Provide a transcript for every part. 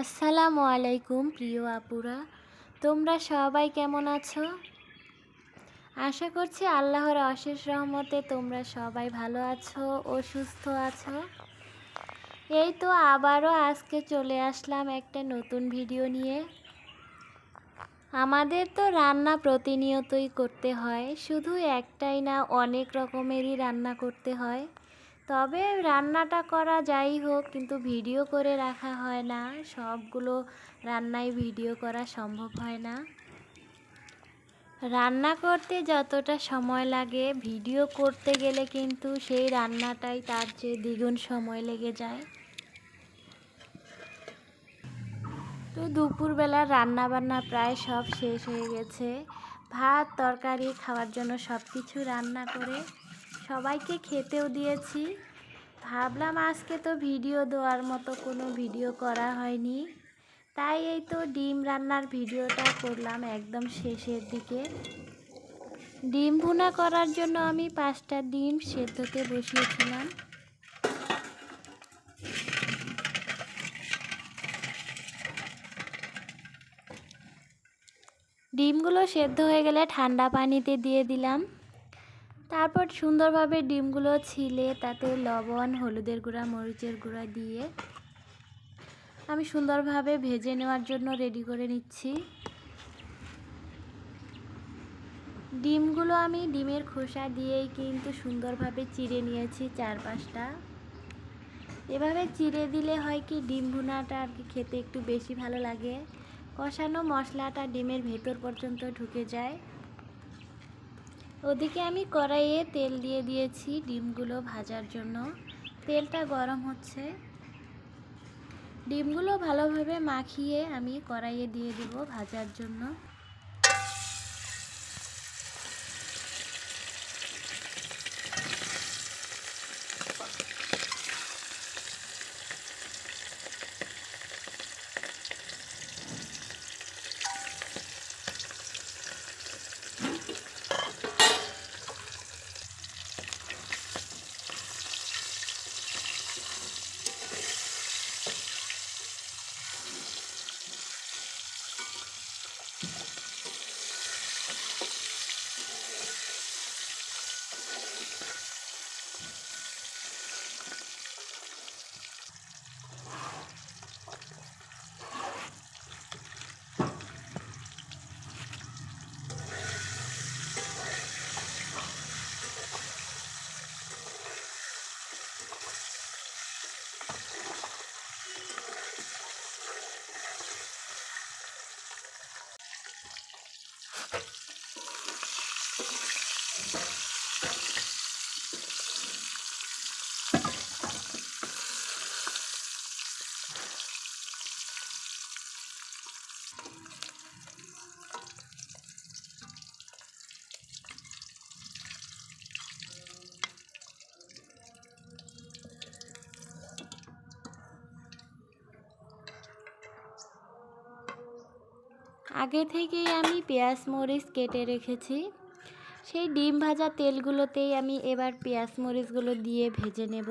আসসালামু আলাইকুম প্রিয় আপুরা, তোমরা সবাই কেমন আছো? আশা করছি আল্লাহর অশেষ রহমতে তোমরা সবাই ভালো আছো ও সুস্থ আছো। এই তো আবারও আজকে চলে আসলাম একটা নতুন ভিডিও নিয়ে। আমাদের তো রান্না প্রতিনিয়তই করতে হয়, শুধু একটাই না, অনেক রকমেরই রান্না করতে হয়। তবে রান্নাটা করা যাই হোক, কিন্তু ভিডিও করে রাখা হয় না, সবগুলো রান্নায় ভিডিও করা সম্ভব হয় না। রান্না করতে যতটা সময় লাগে, ভিডিও করতে গেলে কিন্তু সেই রান্নাটাই তার চেয়ে দ্বিগুণ সময় লেগে যায়। তো দুপুরবেলার রান্নাবান্না প্রায় সব শেষ হয়ে গেছে। ভাত তরকারি খাওয়ার জন্য সব কিছু রান্না করে সবাইকে খেতেও দিয়েছি। ভাবলাম আজকে তো ভিডিও দেওয়ার মতো কোনো ভিডিও করা হয়নি, তাই এই তো ডিম রান্নার ভিডিওটা করলাম একদম শেষের দিকে। ডিম ভুনা করার জন্য আমি 5টা ডিম সেদ্ধতে বসিয়েছিলাম। ডিমগুলো সেদ্ধ হয়ে গেলে ঠান্ডা পানিতে দিয়ে দিলাম। তারপর সুন্দরভাবে ডিমগুলো ছিলে তাতে লবণ, হলুদের গুঁড়া, মরিচের গুঁড়া দিয়ে আমি সুন্দরভাবে ভেজে নেওয়ার জন্য রেডি করে নিচ্ছি। ডিমগুলো আমি ডিমের খোসা দিয়েই কিন্তু সুন্দরভাবে চিড়ে নিয়েছি 4-5টা। এভাবে চিড়ে দিলে হয় কি, ডিম ভুনাটা আর কি খেতে একটু বেশি ভালো লাগে। কষানো মশলাটা ডিমের ভেতর পর্যন্ত ঢুকে যায়। ওদিকে আমি কড়াইয়ে তেল দিয়ে দিয়েছি ডিমগুলো ভাজার জন্য। তেলটা গরম হচ্ছে, ডিমগুলো ভালোভাবে মাখিয়ে আমি কড়াইয়ে দিয়ে দেব ভাজার জন্য। আগে থেকেই আমি পেঁয়াজ মরিচ কেটে রেখেছি। সেই ডিম ভাজা তেলগুলোতেই আমি এবার পেঁয়াজ মরিচগুলো দিয়ে ভেজে নেব।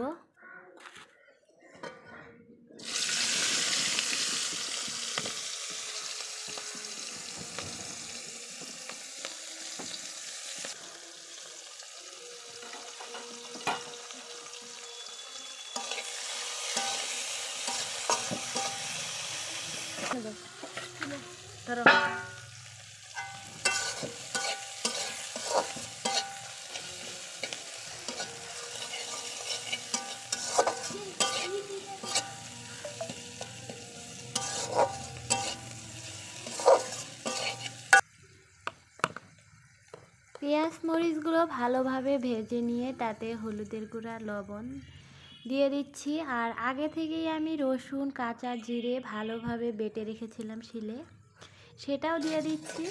পেঁয়াজ মরিচগুলো ভালোভাবে ভেজে নিয়ে তাতে হলুদের গুঁড়া, লবণ দিয়ে দিচ্ছি। আর আগে থেকেই আমি রসুন, কাঁচা জিরে ভালোভাবে বেটে রেখেছিলাম শিলে, সেটাও দিয়ে দিচ্ছি।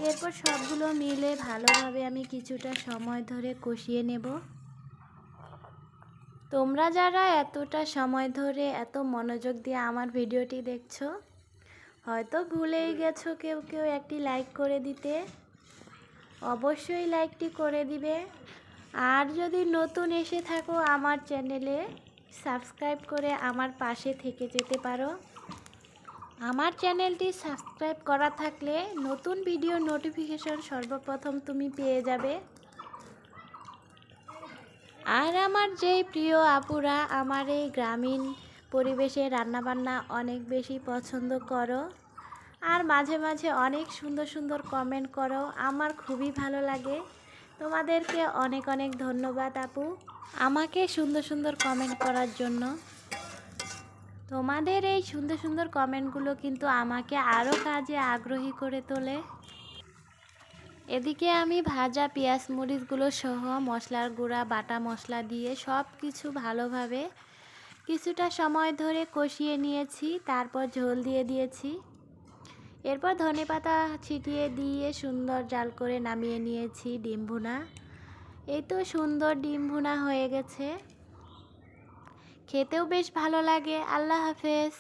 এরপর সবগুলো মিলে ভালোভাবে আমি কিছুটা সময় ধরে কষিয়ে নেব। তোমরা যারা এতটা সময় ধরে এত মনোযোগ দিয়ে আমার ভিডিওটি দেখছো, হয়তো ভুলেই গেছো কেউ কেউ একটি লাইক করে দিতে। অবশ্যই লাইকটি করে দিবে। আর যদি নতুন এসে থাকো আমার চ্যানেলে, সাবস্ক্রাইব করে আমার পাশে থেকে যেতে পারো। আমার চ্যানেলটি সাবস্ক্রাইব করা থাকলে নতুন ভিডিও নোটিফিকেশন সর্বপ্রথম তুমি পেয়ে যাবে। আর আমার যেই প্রিয় আপুরা আমার এই গ্রামীণ পরিবেশে রান্নাবান্না অনেক বেশি পছন্দ করো আর মাঝে মাঝে অনেক সুন্দর সুন্দর কমেন্ট করো, আমার খুবই ভালো লাগে। তোমাদেরকে অনেক অনেক ধন্যবাদ আপু আমাকে সুন্দর সুন্দর কমেন্ট করার জন্য। তোমাদের এই সুন্দর সুন্দর কমেন্টগুলো কিন্তু আমাকে আরও কাজে আগ্রহী করে তোলে। এদিকে আমি ভাজা পেঁয়াজ মরিচগুলো সহ মশলার গুঁড়া বাটা মশলা দিয়ে সব কিছু ভালোভাবে কিছুটা সময় ধরে কষিয়ে নিয়েছি, তারপর ঝোল দিয়ে দিয়েছি। এরপর ধনেপাতা ছিটিয়ে দিয়ে সুন্দর জাল করে নামিয়ে নিয়েছি ডিম ভুনা। এই তো সুন্দর ডিম ভুনা হয়ে গেছে, খেতেও বেশ ভালো লাগে। আল্লাহ হাফেজ।